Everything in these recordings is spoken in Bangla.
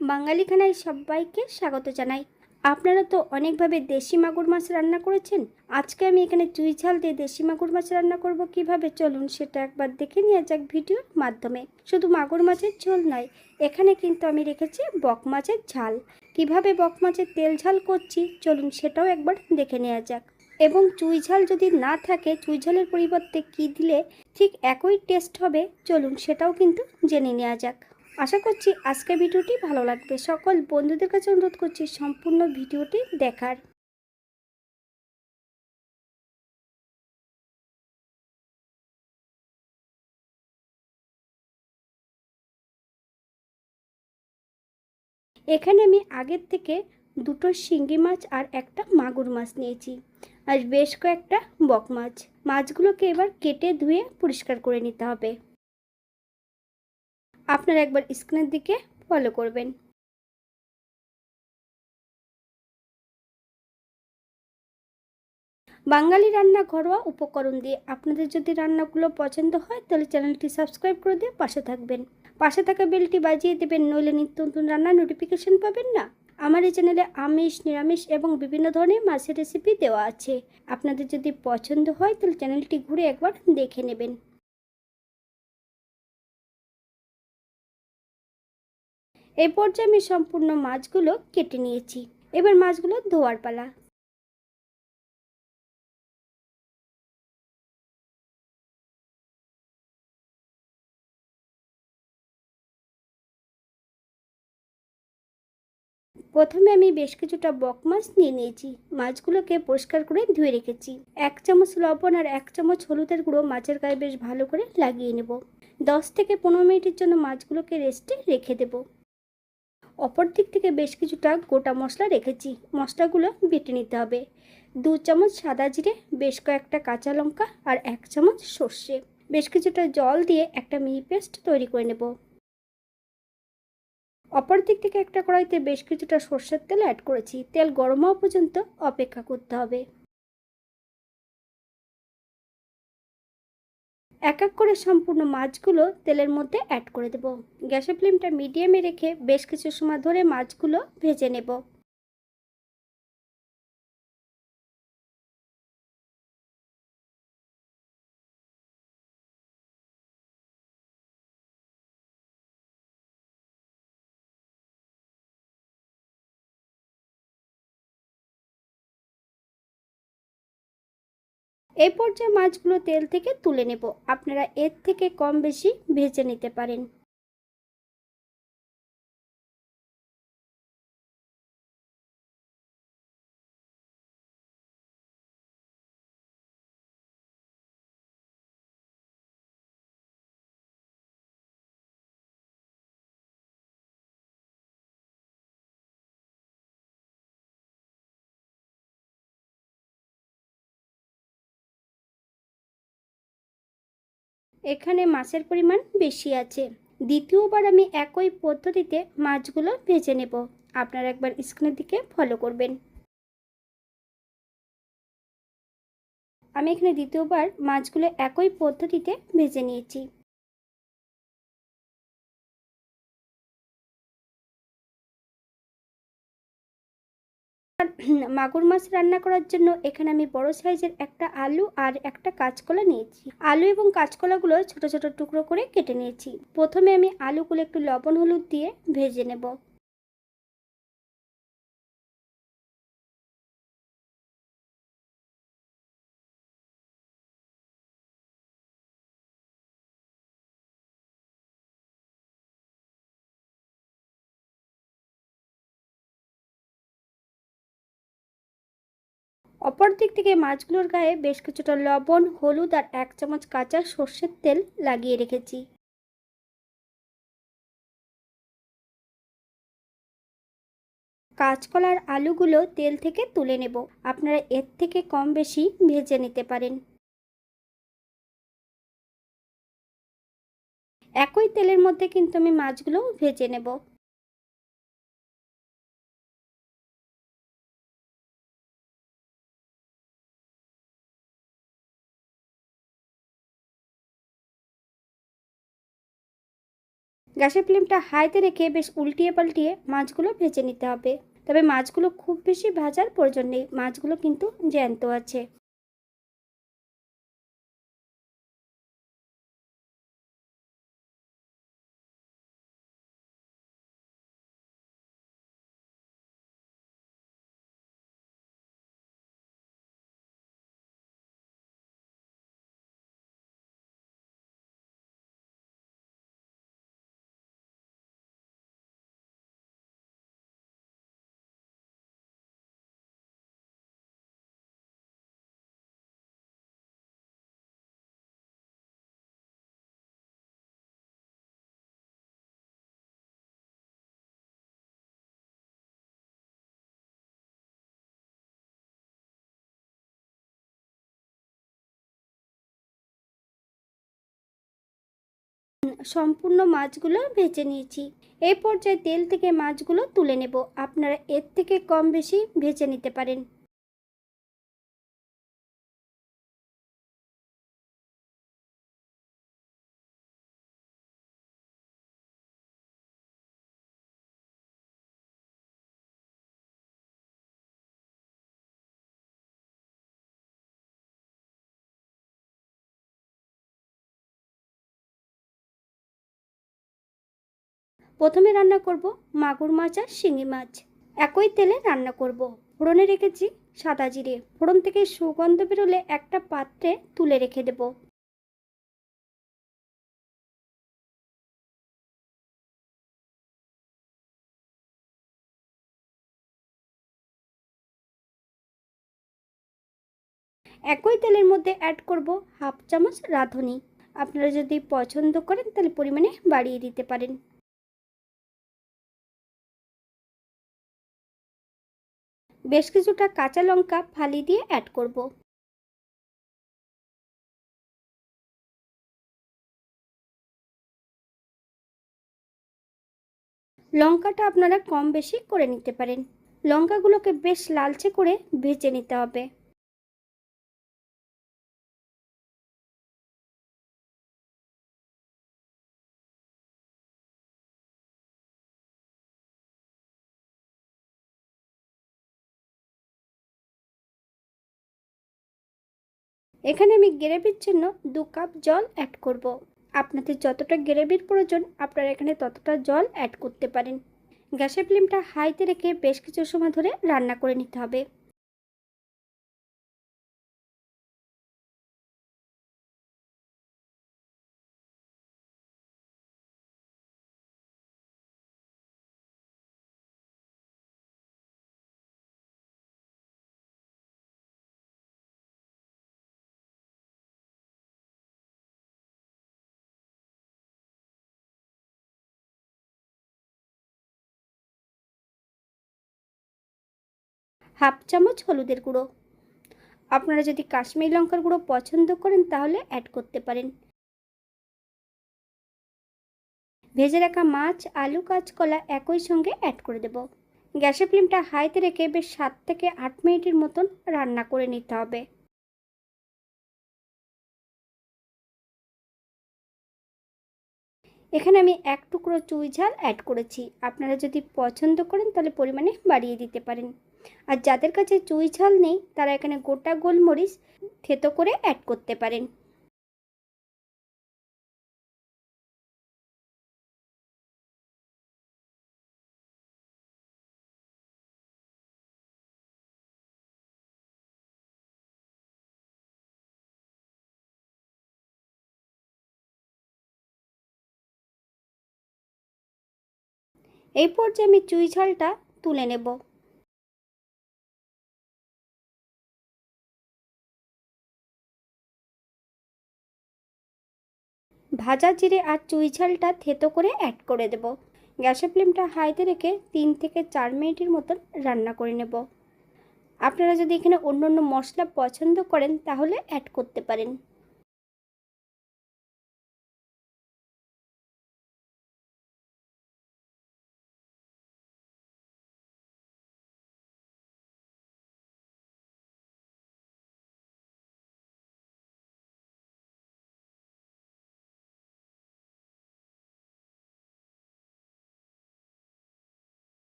বাঙালি খানায় সবাইকে স্বাগত জানাই। আপনারা তো অনেকভাবে দেশি মাগুর মাছ রান্না করেছেন। আজকে আমি এখানে চুই ঝাল দিয়ে দেশি মাগুর মাছ রান্না করব কিভাবে, চলুন সেটা একবার দেখে নেওয়া যাক ভিডিওর মাধ্যমে। শুধু মাগুর মাছের ঝোল নয়, এখানে কিন্তু আমি রেখেছি বক মাছের ঝাল। কিভাবে বক মাছের তেল ঝাল করছি চলুন সেটাও একবার দেখে নেওয়া যাক। এবং চুই ঝাল যদি না থাকে, চুই ঝালের পরিবর্তে কি দিলে ঠিক একই টেস্ট হবে চলুন সেটাও কিন্তু জেনে নেওয়া যাক। আশা করছি আজকের ভিডিওটি ভালো লাগবে। সকল বন্ধুদের কাছে অনুরোধ করছি সম্পূর্ণ ভিডিওটি দেখার। এখানে আমি আগের থেকে দুটো শিঙ্গি মাছ আর একটা মাগুর মাছ নিয়েছি, আর বেশ কয়েকটা বক মাছ। মাছগুলোকে এবার কেটে ধুয়ে পরিষ্কার করে নিতে হবে। আপনারা একবার স্ক্রিনের দিকে ফলো করবেন। বাঙালি রান্না ঘরোয়া উপকরণ দিয়ে আপনাদের যদি রান্নাগুলো পছন্দ হয় তাহলে চ্যানেলটি সাবস্ক্রাইব করে দিয়ে পাশে থাকবেন। পাশে থাকা বেলটি বাজিয়ে দেবেন, নইলে নিত্য নতুন রান্নার নোটিফিকেশন পাবেন না। আমার এই চ্যানেলে আমিষ, নিরামিষ এবং বিভিন্ন ধরনের মাছের রেসিপি দেওয়া আছে। আপনাদের যদি পছন্দ হয় তাহলে চ্যানেলটি ঘুরে একবার দেখে নেবেন। এই পর্যায়ে আমি সম্পূর্ণ মাছগুলো কেটে নিয়েছি। এবার মাছগুলো ধোয়ার পালা। প্রথমে আমি বেশ কিছুটা বক মাছ নিয়ে নিয়েছি। মাছগুলোকে পরিষ্কার করে ধুয়ে রেখেছি। 1 চামচ লবণ আর 1 চামচ হলুদের গুঁড়ো মাছের গায়ে বেশ ভালো করে লাগিয়ে নেব। 10 থেকে 15 মিনিটের জন্য মাছগুলোকে রেস্টে রেখে দেব। অপর দিক থেকে বেশ কিছুটা গোটা মশলা রেখেছি। মশলাগুলো বেটে নিতে হবে। 2 চামচ সাদা জিরে, বেশ কয়েকটা কাঁচা লঙ্কা আর 1 চামচ সর্ষে। বেশ কিছুটা জল দিয়ে একটা মিহি পেস্ট তৈরি করে নেব। অপর দিক থেকে একটা কড়াইতে বেশ কিছুটা সর্ষের তেল অ্যাড করেছি। তেল গরম হওয়া পর্যন্ত অপেক্ষা করতে হবে। এক এক করে সম্পূর্ণ মাছগুলো তেলের মধ্যে অ্যাড করে দেব। গ্যাসের ফ্লেমটা মিডিয়ামে রেখে বেশ কিছু সময় ধরে মাছগুলো ভেজে নেব। এই পর্যায়ে মাছগুলো তেল থেকে তুলে নেব। আপনারা এর থেকে কম বেশি ভেজে নিতে পারেন। এখানে মাছের পরিমাণ বেশি আছে। দ্বিতীয়বার আমি একই পদ্ধতিতে মাছগুলো ভেজে নেব। আপনারা একবার স্ক্রিনের দিকে ফলো করবেন। আমি এখানে দ্বিতীয়বার মাছগুলো একই পদ্ধতিতে ভেজে নিয়েছি। মাগুর মাছ রান্না করার জন্য এখানে আমি বড় সাইজের একটা আলু আর একটা কাঁচকলা নিয়েছি। আলু এবং কাঁচকলাগুলো ছোট ছোট টুকরো করে কেটে নিয়েছি। প্রথমে আমি আলুগুলো একটু লবণ হলুদ দিয়ে ভেজে নেব। অপর দিক থেকে মাছগুলোর গায়ে বেশ কিছুটা লবণ, হলুদ আর 1 চামচ কাঁচা সর্ষের তেল লাগিয়ে রেখেছি। কাঁচকলার আলুগুলো তেল থেকে তুলে নেব। আপনারা এর থেকে কম বেশি ভেজে নিতে পারেন। একই তেলের মধ্যে কিন্তু আমি মাছগুলো ভেজে নেব। গ্যাসের ফ্লেমটা হাইতে রেখে বেশ উল্টিয়ে পাল্টিয়ে মাছগুলো ভেজে নিতে হবে। তবে মাছগুলো খুব বেশি ভাজার প্রয়োজন নেই, মাছগুলো কিন্তু জ্যান্ত আছে। সম্পূর্ণ মাছগুলো ভেজে নিয়েছি। এই পর্যায়ে তেল থেকে মাছগুলো তুলে নেব। আপনারা এর থেকে কম বেশি ভেজে নিতে পারেন। প্রথমে রান্না করব মাগুর মাছ আর শিঙি মাছ। একই তেলে রান্না করব। ফোড়নে রেখেছি সাদা জিরে। ফোড়ন থেকে সুগন্ধ বেরোলে একটা পাত্রে তুলে রেখে দেব। একই তেলের মধ্যে অ্যাড করব হাফ চামচ রাঁধুনি। আপনারা যদি পছন্দ করেন তাহলে পরিমাণে বাড়িয়ে দিতে পারেন। বেশ কিছুটা কাঁচা লঙ্কা ফালি দিয়ে অ্যাড করব। লঙ্কাটা আপনারা কম বেশি করে নিতে পারেন। লঙ্কাগুলোকে বেশ লালচে করে ভেজে নিতে হবে। এখানে আমি গ্রেভির জন্য 2 কাপ জল অ্যাড করব। আপনাদের যতটা গ্রেভির প্রয়োজন আপনারা এখানে ততটা জল অ্যাড করতে পারেন। গ্যাসের ফ্লেমটা হাইতে রেখে বেশ কিছু সময় ধরে রান্না করে নিতে হবে। হাফ চামচ হলুদের গুঁড়ো। আপনারা যদি কাশ্মীরি লঙ্কার গুঁড়ো পছন্দ করেন তাহলে অ্যাড করতে পারেন। ভেজে রাখা মাছ, আলু, কাঁচকলা একই সঙ্গে অ্যাড করে দেব। গ্যাসের ফ্লেমটা হাইতে রেখে বেশ 7 থেকে 8 মিনিটের মতন রান্না করে নিতে হবে। এখানে আমি 1 টুকরো চুই ঝাল অ্যাড করেছি। আপনারা যদি পছন্দ করেন তাহলে পরিমাণে বাড়িয়ে দিতে পারেন। আর যাদের কাছে চুই ঝাল নেই তারা এখানে গোটা গোলমরিচ থেতো করে অ্যাড করতে পারেন। এই পর্যায়ে আমি চুই ঝালটা তুলে নেব। ভাজা জিরে আর চুই ঝালটা থেতো করে অ্যাড করে দেব। গ্যাসের ফ্লেমটা হাইতে রেখে 3 থেকে 4 মিনিটের মতন রান্না করে নেব। আপনারা যদি এখানে অন্য অন্য মশলা পছন্দ করেন তাহলে অ্যাড করতে পারেন।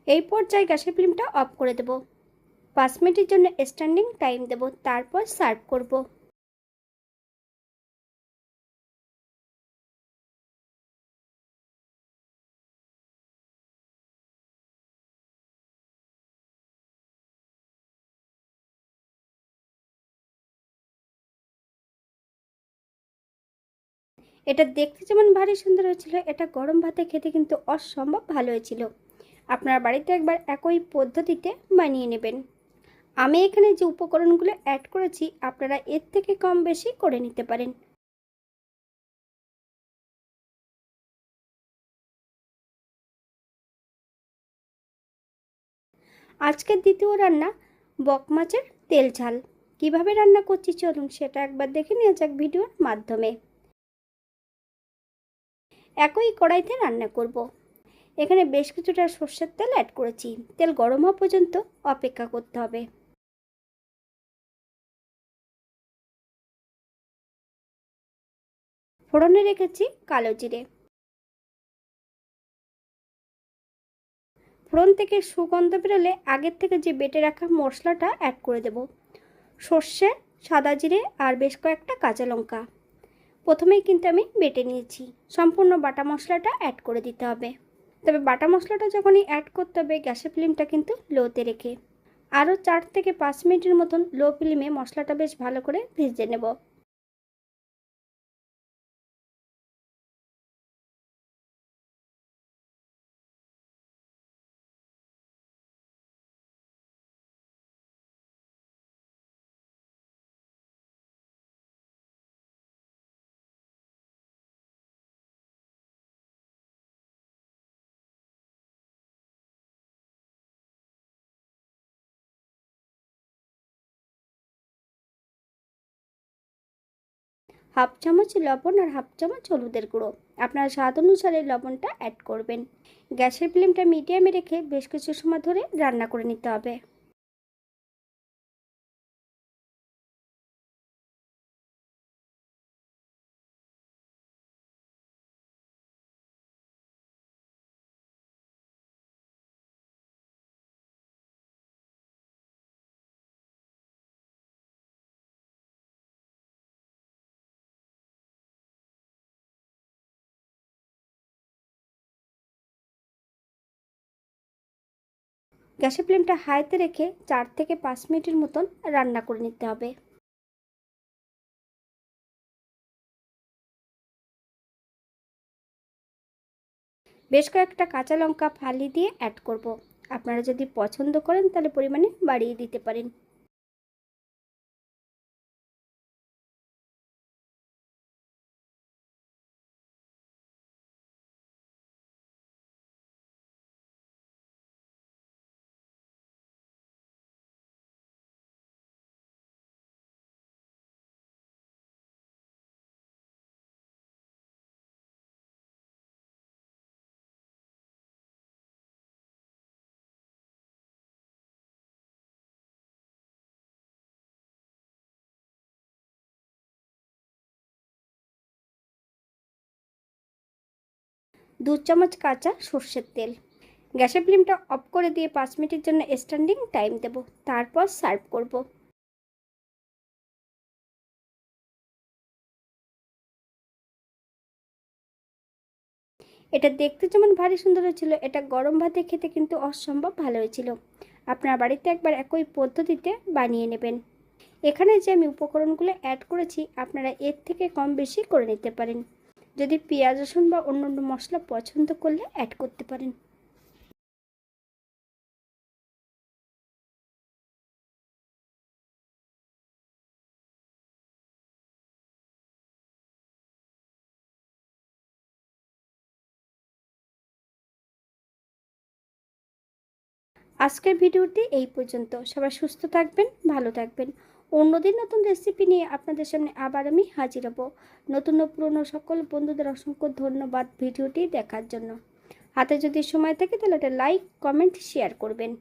এই পর্যায়ে গ্যাসের ফ্লেমটা অফ করে দেব। 5 মিনিটের জন্য স্ট্যান্ডিং টাইম দেব, তারপর সার্ভ করব। এটা দেখতে যেমন ভারী সুন্দর হয়েছিল, এটা গরম ভাতে খেতে কিন্তু অসম্ভব ভালো হয়েছিল। আপনার বাড়িতে একবার একই পদ্ধতিতে বানিয়ে নেবেন। আমি এখানে যে উপকরণগুলো অ্যাড করেছি আপনারা এর থেকে কম বেশি করে নিতে পারেন। আজকের দ্বিতীয় রান্না বক মাছের তেল ঝাল। কিভাবে রান্না করছি চলুন সেটা একবার দেখে নেওয়া যাক ভিডিওর মাধ্যমে। একই কড়াইতে রান্না করব। এখানে বেশ কিছুটা সর্ষের তেল অ্যাড করেছি। তেল গরম হওয়া পর্যন্ত অপেক্ষা করতে হবে। ফোড়নে রেখেছি কালো জিরে। ফোড়ন থেকে সুগন্ধ বেরোলে আগের থেকে যে বেটে রাখা মশলাটা অ্যাড করে দেব। সর্ষে, সাদা জিরে আর বেশ কয়েকটা কাঁচা লঙ্কা প্রথমেই কিন্তু আমি বেটে নিয়েছি। সম্পূর্ণ বাটা মশলাটা অ্যাড করে দিতে হবে। তবে বাটা মশলাটা যখনই অ্যাড করতে হবে গ্যাসের ফ্লেমটা কিন্তু লোতে রেখে আরও 4 থেকে 5 মিনিটের মতন লো ফ্লেমে মশলাটা বেশ ভালো করে ভেজে নেব। হাফ চামচ লবণ আর হাফ চামচ হলুদের গুঁড়ো, আপনার স্বাদ অনুসারে লবণটা অ্যাড করবেন। গ্যাসের ফ্লেমটা মিডিয়ামে রেখে বেশ কিছু সময় ধরে রান্না করে নিতে হবে। গ্যাসের ফ্লেমটা হাইতে রেখে 4 থেকে 5 মিনিটের মতন রান্না করে নিতে হবে। বেশ কয়েকটা কাঁচা লঙ্কা ফালি দিয়ে অ্যাড করব। আপনারা যদি পছন্দ করেন তাহলে পরিমাণে বাড়িয়ে দিতে পারেন। দু চামচ কাঁচা সর্ষের তেল। গ্যাসের ফ্লেমটা অফ করে দিয়ে 5 মিনিটের জন্য স্ট্যান্ডিং টাইম দেব, তারপর সার্ভ করব। এটা দেখতে যেমন ভারী সুন্দর হয়েছিল, এটা গরম ভাতে খেতে কিন্তু অসম্ভব ভালো হয়েছিল। আপনার বাড়িতে একবার একই পদ্ধতিতে বানিয়ে নেবেন। এখানে যে আমি উপকরণগুলো অ্যাড করেছি আপনারা এর থেকে কম বেশি করে নিতে পারেন। যদি পেঁয়াজ রসুন বা অন্য অন্য মশলা পছন্দ করলে অ্যাড করতে পারেন। আজকের ভিডিওটি এই পর্যন্ত। সবাই সুস্থ থাকবেন, ভালো থাকবেন। অন্যদিন নতুন রেসিপি নিয়ে আপনাদের সামনে আবার আমি হাজির হব। নতুন ও পুরনো সকল বন্ধুদের অসংখ্য ধন্যবাদ ভিডিওটি দেখার জন্য। হাতে যদি সময় থাকে তাহলে একটা লাইক, কমেন্ট, শেয়ার করবেন।